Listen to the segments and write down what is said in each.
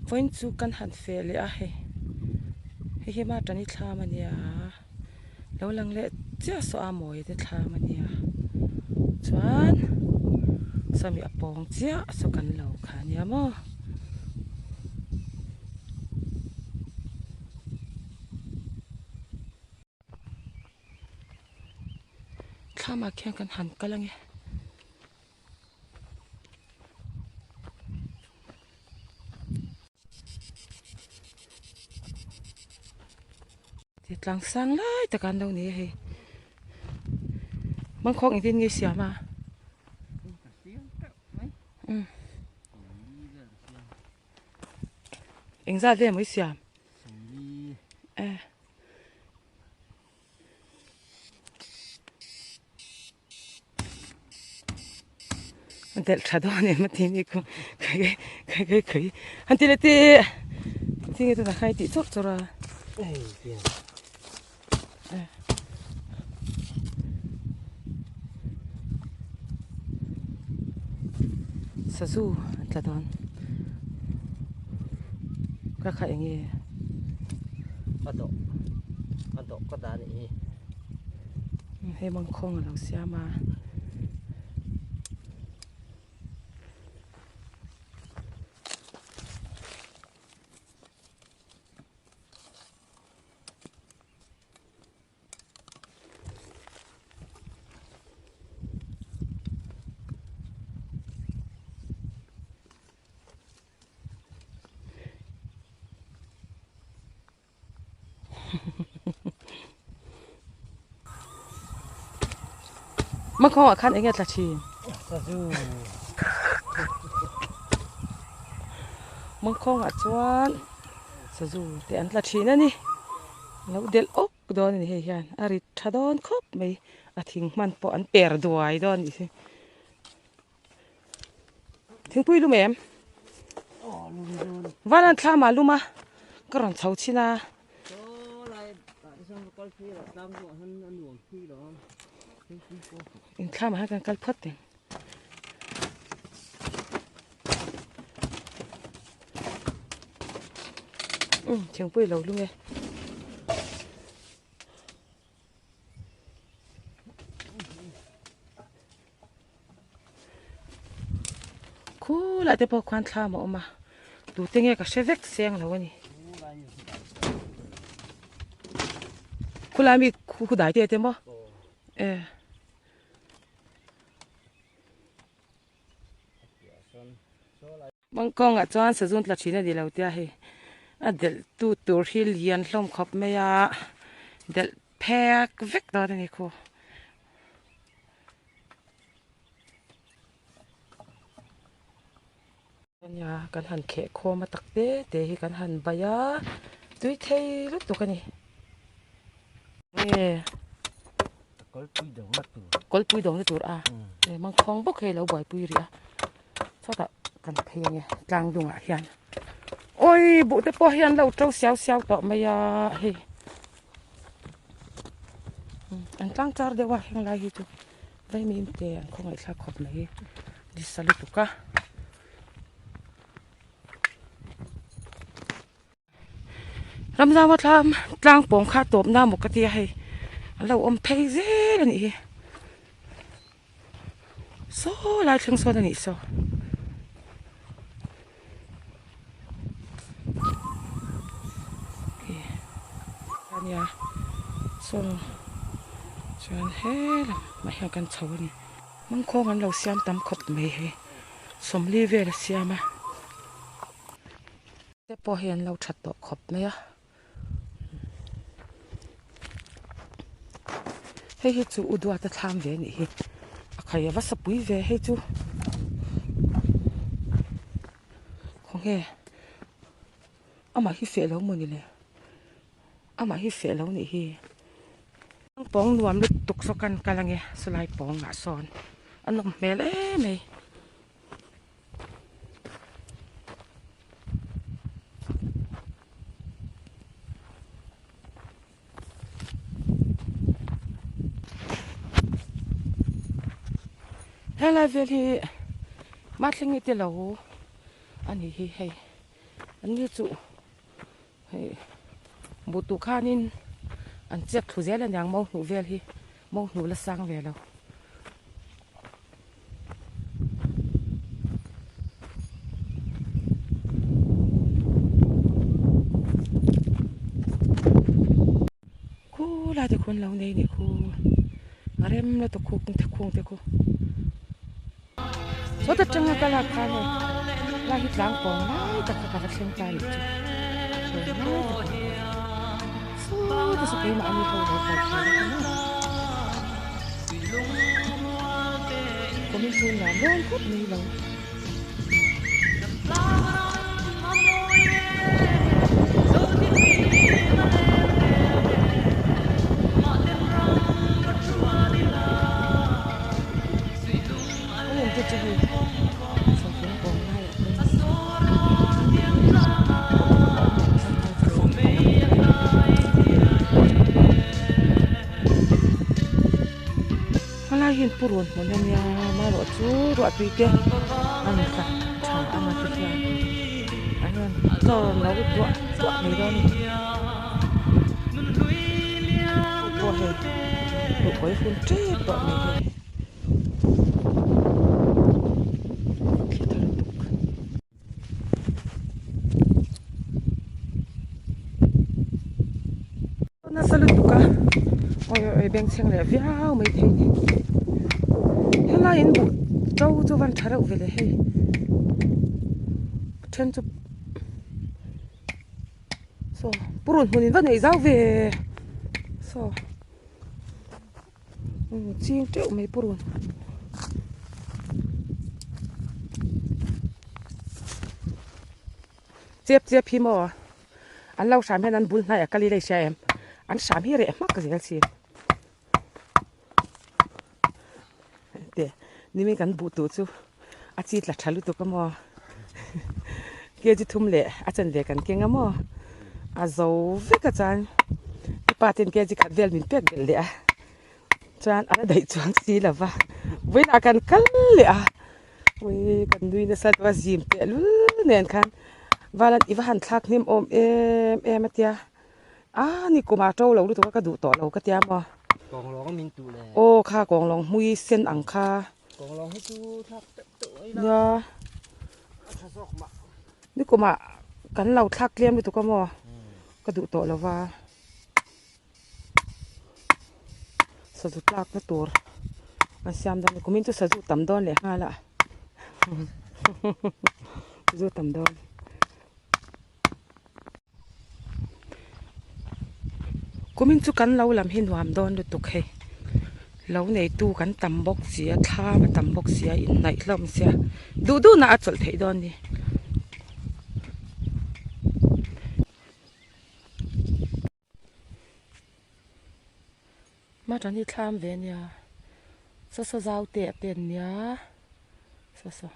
voin chu kan han fe le a he ma tani thla mania lo lang le chia so a moi te thla mania chuan sami apong chia so kan lo kha nia mo thla ma khen kan han kalange ti tlang sang lai ta kan đâu ni he mang khóc tin nghe xia mà anh ra đây mới xia del chado này mà tin đi cũng cái anh tin là tin cái đó là khai tí chốt cho ra sa zu ta don ka khai nge adok ka da ni he mang khong lo sia ma mang khong ở khăn anh nghe là chi mang khong ở chuan sa zu te an la chi na ni lo del ok don ni he hian ari thadon khop mai a thing man po an per duai don ni se thing pui lu mem valan thla ma lu ma ka ron chau china in thla ma kan kal phat te thing pui lo lu nge khu lại te po khan thla ma oma tu te nge ka shevek seng lo ni khu la mi khu dai te mo mang kong a chuan sa zun tla thina di lo tia he a del tu tur hil hian hlom khop me ya del phek vek da ni ko nya kan han khe kho ma tak te hi kan han baya tui thei lu tu kan ni kol pui dong tur a mang khong bok he lo boi pui ri a sao ta kan phei nge tlang dung a hian ôi bộ te po hian lo trâu xéo to mày à hi anh tlang char de wa hang lai hi tu dai mi te an khong ai thla khop mai di sali tu ka ram ra wa thlam tlang pong kha top na mo ka ti hay lo om phei ze ni so lai thung so ni so nya so chuan he ma hian kan chho ni mang khong an lo siam tam khop mai he som li ve la siama te po hian lo that to khop mai a he hi chu udwa ta thlam ve ni hi a khaya va sapui ve he chu khong he ama hi fe lo mo ni le ama hi fe lo ni hi pong nuam lu tuk so kan kalange sulai pong nga son anom mel mei hela vel hi matlingi te lo ani hi hei อันนี้จุให้บุตุข้านินอันเจ็บถูเสียแล้วอย่างมองหนูเวลฮีมองหนูละสร้างเวลแล้วคู่ลายแต่คนเราเนี่ยคู่อะไรมันละตะคู่คงตะคู่so ta changa kala khane la hit lang ko na ta ka ka thleng ta ni chu so ta so ke ma ani ho ho ka ko min chu na don khop ni lo hiền purun mo na niya maro chu ro tui ke an ka cha ama ti ya anon to no ro ni do ni ko he ko fun tre to ni he na salut ka oi beng cheng le viao mai thei ni hela in bu châu van thara u vele hei chen chu so purun hunin va nei zau ve so ching treu mai purun chep hi mo an lau sam hen an bul nai akali le sha em an sam hi re mak ka zel si te ni me kan bu tu chu a chi tla thalu to ka mo ke ji thum le a chan le kan kenga mo a zo ve ka chan pa ten ke ji khat vel min pek bel le a chan ana dai chuang si la va win a kan kal le a oi kan dui na sat wa zim te lu nen khan valan iwa han thak nim om em atia ni kuma to lo lu to ka du to lo ka tia mo còn lo min tu le ô kha gong long hui sen ang kha còn lo hu tu thak tu ya tha sok ma ni kuma kan lau thak lem lu to ka mo ka du to lo wa sa du tlak na tur an siam dan kumin tu sa du tam don le nga la du tam don kumin chu kan lo lam hin wam don lu tuk he lo nei tu kan tam bok sia tha ma tam bok sia in nai hlom sia du na achol thei don ni ma tani thlam ve nia so zau te ten nia so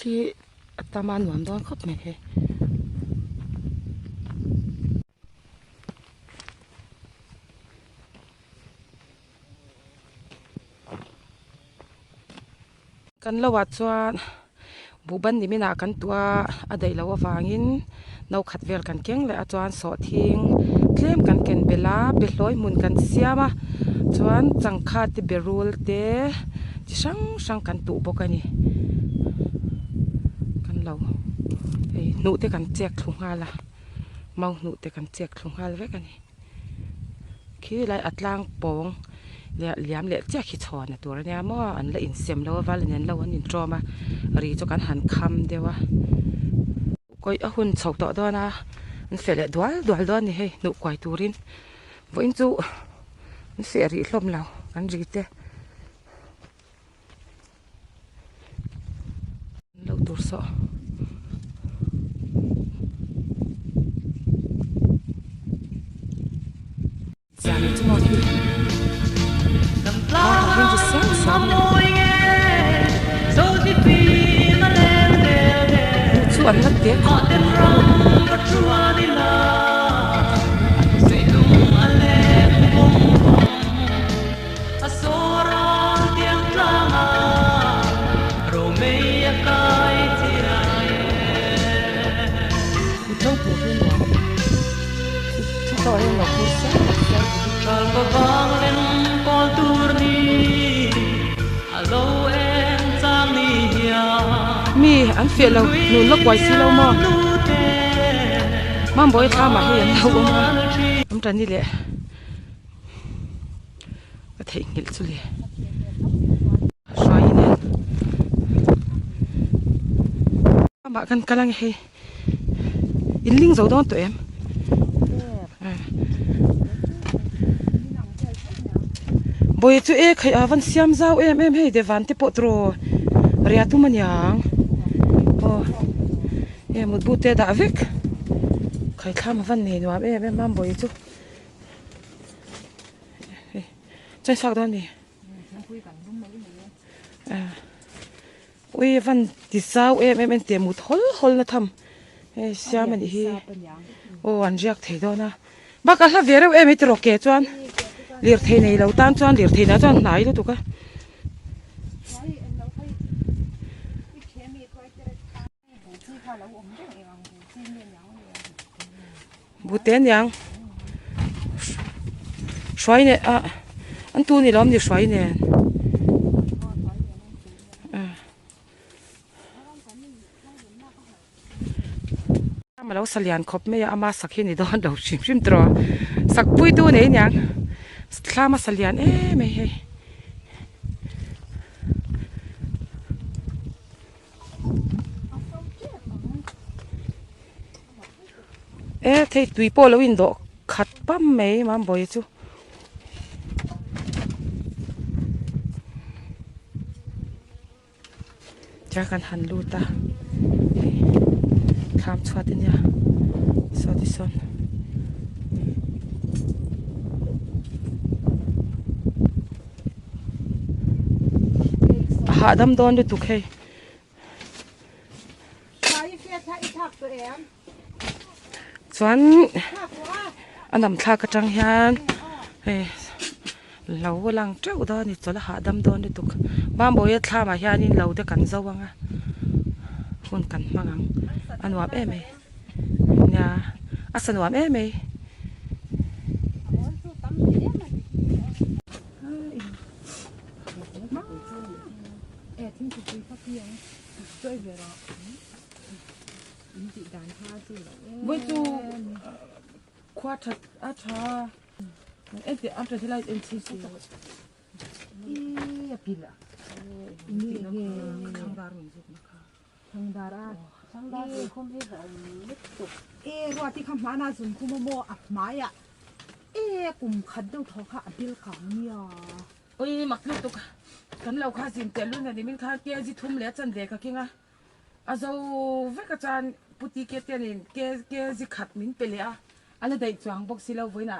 ที่ตามันหวานดอนครบไหมเฮกันละวัดส่วนบุบันนี่ไม่นากันตัวอะไรละว่าฟังอินเราขัดเวลกันเก่งเลยอาจารย์สอทิ้งเคลมกันเก่งเวลาเบลอยมุนกันเสียมาจวนจังคาติเบรูลเตที่ช่างกันตุบกันนี่เราหนูแต่กันเจ็กถุงหาละเมาหนูแต่กันเจ็กถุงหาละไว้กันนี่คือไรอัดล่างปองเลี้ยมเละเจ๊กขี้ชอนตัวนี้มั่วอันละอินเสียมแล้วว่าละเนี่ยเราอันอินโทรมารีจกันหันคำเดียวว่าก็หุ่นฉกต่อตัวนะมันเสียเลยดัวนี่เฮ้หนูควายตูรินวันจูมันเสียรีลมเรากันรีเตเราตัวสอจานจะมองที่เป็นจะเสียงสองส่วนนักเตะ ăn phiền lâu nụ lúc quay xí lâu mà mang bồi tha mà hay lâu mà ông trần đi lẹ có thể nghĩ chút lẹ xoay nè bạn cần cái lăng hay in linh dấu đó tụi em bồi tụi em khai vẫn xiêm dao em hay để van tiếp bộ trò ria tu mình yang em một bút tê đã viết khai tham văn này nữa em mang bồi chút chơi sao đó nè ui văn thì sao em tìm một hol là thầm xiêm mình đi anh riêng thấy đó na bác cả là về đâu em ấy trò kẹt cho liệt thế này lâu tan cho liệt thế nào cho nãy đó tụi cái bút tên yang xoay nè anh tu này làm gì xoay nè mà lâu salian khop mấy ama sắc hình này đó đầu sim trò sắc bụi tu này nhang sao mà salian mấy thấy tùy po lâu in độ khát băm mấy mà bồi chú chắc cần hành luôn ta khám choát đi nha sao đi son hạ đâm đòn được tục hay choán anh nằm thà cái trăng hiền lâu lăng trâu đó thì cho là hạ đâm đòn được tục ba bố yết thà mà hiền nên lâu để cắn dâu văng à hôn cắn mang anh nói em ấy nhà anh sẽ nói em ấy với chú khoa thật à cha em thì ăn thì lại em chỉ pila 상다리 컴퓨터 밑도 로아티 컴마나 좀 구모 앞마야 kum khaddo thoka abil kamia oi maklu to kan lau kha sim te lu na dimin kha ke ji thum le chan de ka kinga azo ve ka chan puti ke te nin ke ji khat min pele a ala dai chuang bok si lo voina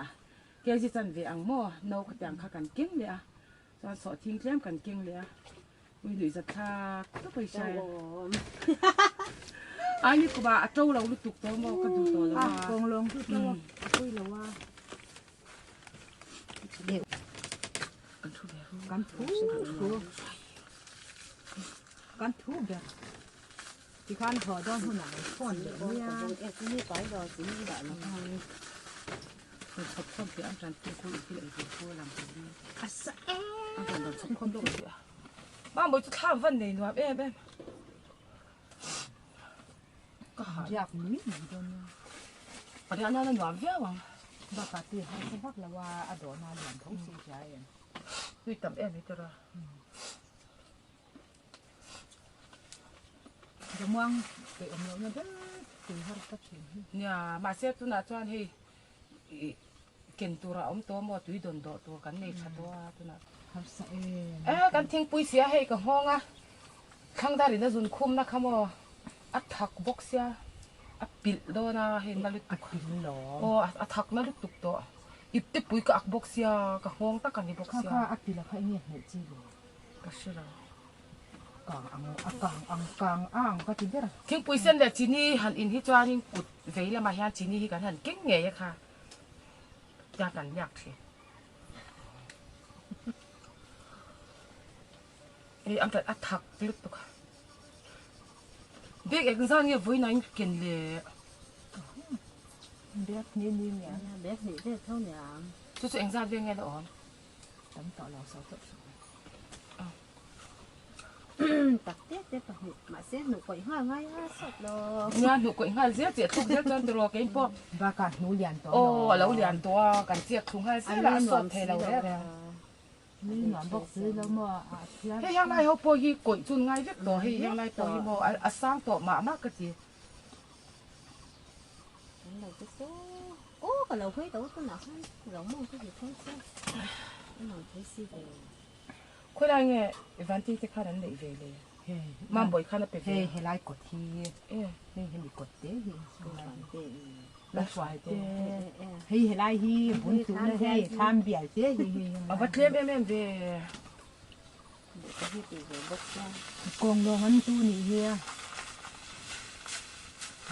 ke ji chan ve ang mo no ka tang kha kan king le a chan so thing tlem kan king le a ui lui za tha to pai sai ai ko ba a to lo lu tuk to mo ka du to la kong long tu to koi lo waกันทุกแบบที่ข้านขอดอนหุ่นหนังก่อนเดี๋ยวเนี่ยที่นี่ไปเราสินี่ได้แล้วคือชอบชอบที่อาจารย์ที่คุยที่อะไรที่คุยหลังจากนี้ อาซะอาจารย์ชอบคนตรงนี้บ้านบ่จะข้ามวันไหนหนูเอ๊ะก็อยากมีเหมือนกันเนี่ย ประเดี๋ยวนั้นหนูเวียวัง ปกติให้สักพักแล้วว่าอดอนานหลังท้องเสียใจด้วยตำเอ๊ะนี่ตัวละจะมองไปอมเราเนี่ยถึงหัดตัดสินเนี่ยมาเสียตัวน่ะจวนให้เก่งตัวเราอมตัวมอตุยโดนตัวกันในชัดตัวน่ะทำเสียกันทิ้งปุยเสียให้กับห้องอ่ะข้างด้านนี้จุนคุมนะขโมยอัดถักบกเสียอัดปิดโดนนะเห็นนาฬิกาปิดหรอโอ้อัดถักนาฬิกาตุกตัวอิบติปุยกับอักบกเสียกับห้องตะกันนี่บกเสียข้าอัดปิดแล้วข้าเนี่ยเหนื่อยจริงก็ใช่แล้วกางอ่างก็จริงด้วยนะทิ้งปุยเส้นเด็ดจีนี่หันอินที่จวนนี่กุดเวลามาเฮียจีนี่กันหันเก่งเงี้ยค่ะอยากกันอยากสิอันแต่อัดถักลึกตัวเด็กเอกซ่านเนี่ยvuiนั่งกินเลยเด็กนี่เนี่ยเด็กนี่เด็กเท่านี้จู่ๆเองซ่านเรื่องไงล่ะอ๋อตั้งต่อเราสาว ตักเตี้ยเตี้ยมาเส้นหนูก่อยห้าง่ายสดเลย งานหนูก็งานเสียเสียทุกเสียจนตัวกินพวก บาการหนูเรียนตัว โอ้เราเรียนตัวกันเสียทุกให้เสียละสดเทเราเนี่ย นี่หนอนบอกซื้อแล้วมั่วเพื่อน เฮ้ยยังไงเขาปอยก่อยจุนไงเรียกตัวเฮ้ยยังไงปอยบ่สร้างตัวมามากก็จี เราจะสู้โอ้ก็เราเคยตัวตัวหนักเรามองก็อยู่ท้องเส้นเราเคยซื้อเลย คุยได้ไงวันที่จะข้านั้นเลยเลยมันบ่อยข้านั้นเป็น เฮ้ให้ไล่กดที เอ๊ะ เฮ้ให้มีกดเต้เฮ้แล้วสวยเต้ เฮ้ให้ไล่ฮีบุญสูงเลยเฮ้ทำเบียร์เต้เฮ้ เอาไปเทียบเอ็มเบ กองลงอันตู้นี่เฮีย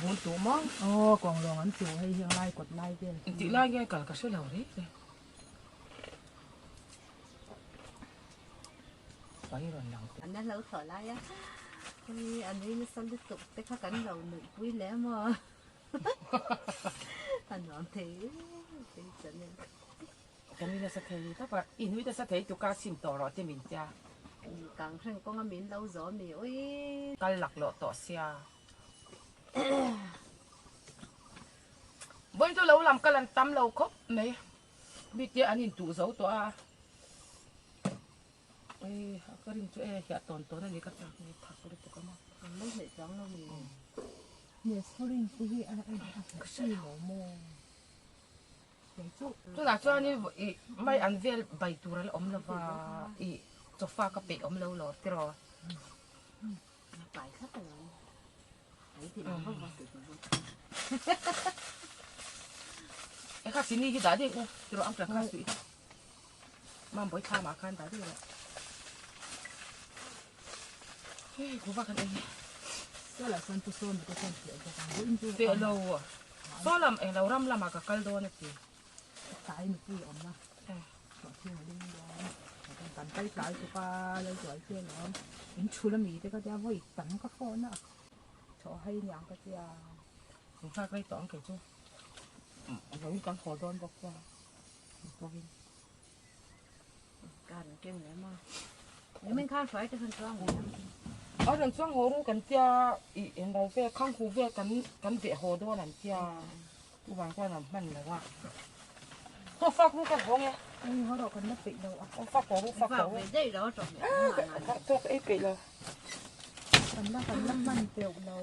บุญตัวมั้ง โอ้กองลงอันตู้ให้เฮียไล่กดไล่เต้ จีไล่ไงกันก็ช่วยเราดิไปหล่นหลัง อันนั้นเราถอยไล่อะอันนี้มันสั่นตุกแต่ข้ากันเราหนึ่งวิแล้วมั้งอันนั้นเท่จะเนี่ย จะมีแต่สเตย์ถ้าว่าอินวิแต่สเตย์ตัวการสิมต่อรอจะมินจ้า càng thằng con ăn miếng lâu gió mì ơi กันหลักหล่อต่อเสียบนตัวเราลำกันลันตำเราครบไหมบิดเจอันนี้จู่เสาตัวเอ้ยก็ริมตัวเอ้ยตอนตัวนั่นนี่ก็จะมีผักอะไรตัวก็มา mấy hệ trắng đâu mì nhiều số linh quý anh cái gì hổ mồ cái chỗ ตัวหลักตัวนี้ไม่อันเวลใบตัวแล้วอมละว่าอีโซฟาก็เปะอมเราหลอดที่รอ phải khắp rồi đấy thì nó không bao giờ được ไอ้ข้าสินี่ที่ได้ดิกูที่รออันตรข้าสุดมันบ่อยท่ามาคันได้ดิเลยเฮ้ยกูว่ากันเอง cái là phân tu sơn cái phân tiểu cho càng vững chưa เปะเราอ่ะซ้อลำเองเรารำละมากับกัลโดนสิ cái mình quy ẩm mà có chuyện là linh đó tận tay cái của ba lấy giỏi chưa nó đến chú là mì thế có đeo với tận các con nữa cho hay nhàng cái gì à ผมพาไปต่ออังเกฤษจ้ะเรามีการขอโดนบอกว่าบอกกิน การเก่งเลยมานี่มันข้าวไฟจะเป็นกล้อง เอาเรื่องช่วงหัวรู้กันจ้าอีเอ็นเราเฟ่ข้างคูเฟ่กันเดะหัวโดนนั่นจ้าทุกวันก็นั่นมันเลยว่าหัวฟักรู้กันหัวไง นี่เขาดอกกันนับปีเราอ่ะ หัวฟักหัวรู้ฟักหัว về đây đó rồi ทุกไอ้ปีเลย กันนับมันเปรี้ยวเรา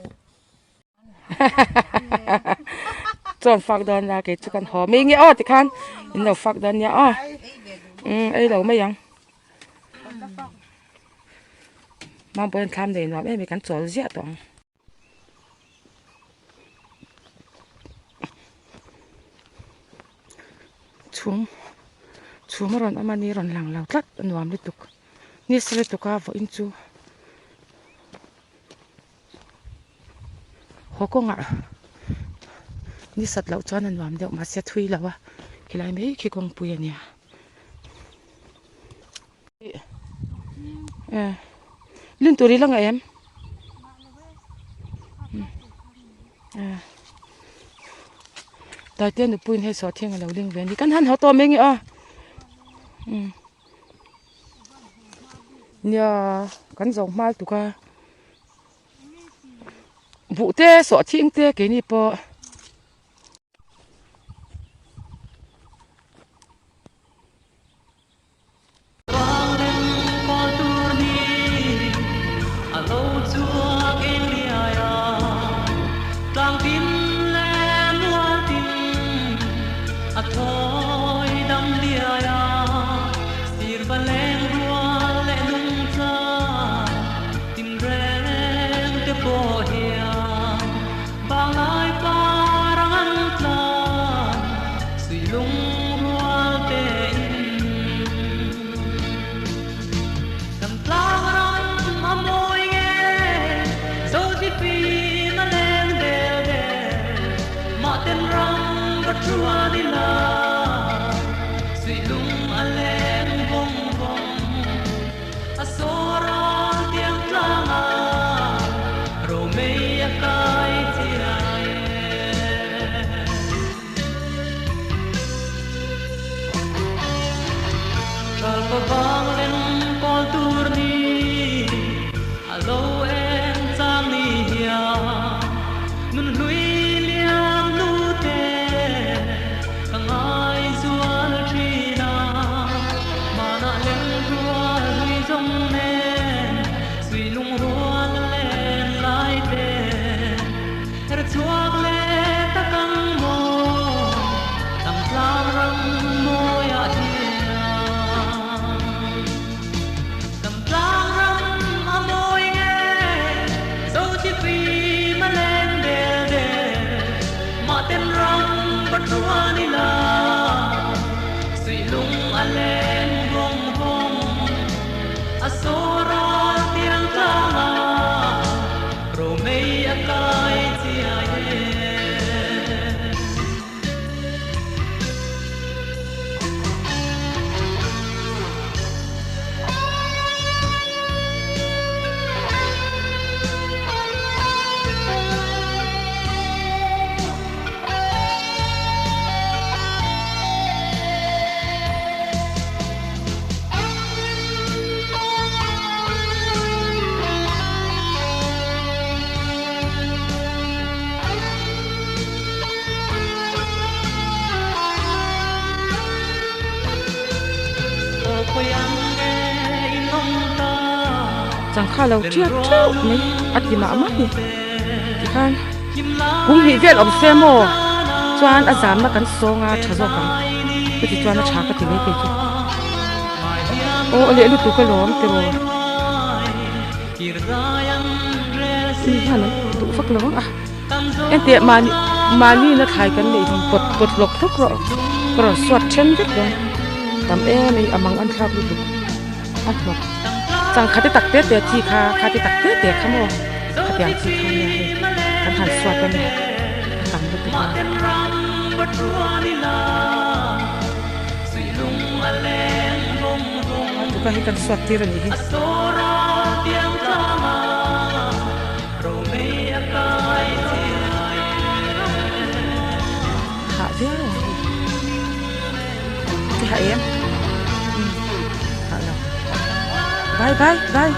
จอนฟักโดนยาเกจุกันหอมีเงี้ยอ้อติคันอินเราฟักโดนยาอ้อไอ้เราไม่ยังมาเปิดคำเดินว่าไม่มีการสอนเสียตองชูมาร้อนอามานี่ร้อนหลังเราตัดอันวามลิตุกนี่สลิตุกาฟอินจูหัวกงอ่ะนี่สัตว์เราจอนันวามเดี๋ยวมาเสียทุยแล้ววะขี้ไรไม่ขี้กงปุยเนี่ยลิ้นตัวนี้ละไงเอ็มตายเตี้ยนปุยให้สอดเที่ยงเราเลี้ยงเวนนี่กันหันเขาตัวเมงอ่ะเนี่ยกันส่งมาตุกาบุเต้สอดทิ้งเต้กี่นี่ปอ จังข้าเราเที่ยวนี่อัดยิมามานี่ที่ข้างกุ้งหิเวียดอมเซโมจวนอาจารย์มากันโซงาชะโซกังไปที่จวนมาฉากกันที่ไม่ไปจุโอ้อะไรนี่ตัวก็ล้อมเตโรนี่ฮะนั่นตัวฟักล้อมอ่ะเอ็นเตียมานี่นะขายกันเลยกดหลกทุกรอบกระสวดเช่นเด็ดเลยตามไม่อามังอันทราบดูดูอันหลกจังคาติตักเตะเตะทีคาติตักเตะเตะขโมยคาติยังทีคาเนี่ยกันหันสวดกันเลยกันดูตัวตุกให้กันสวดทีระนี้หาเดียวที่หาเอ็มหาเราบาย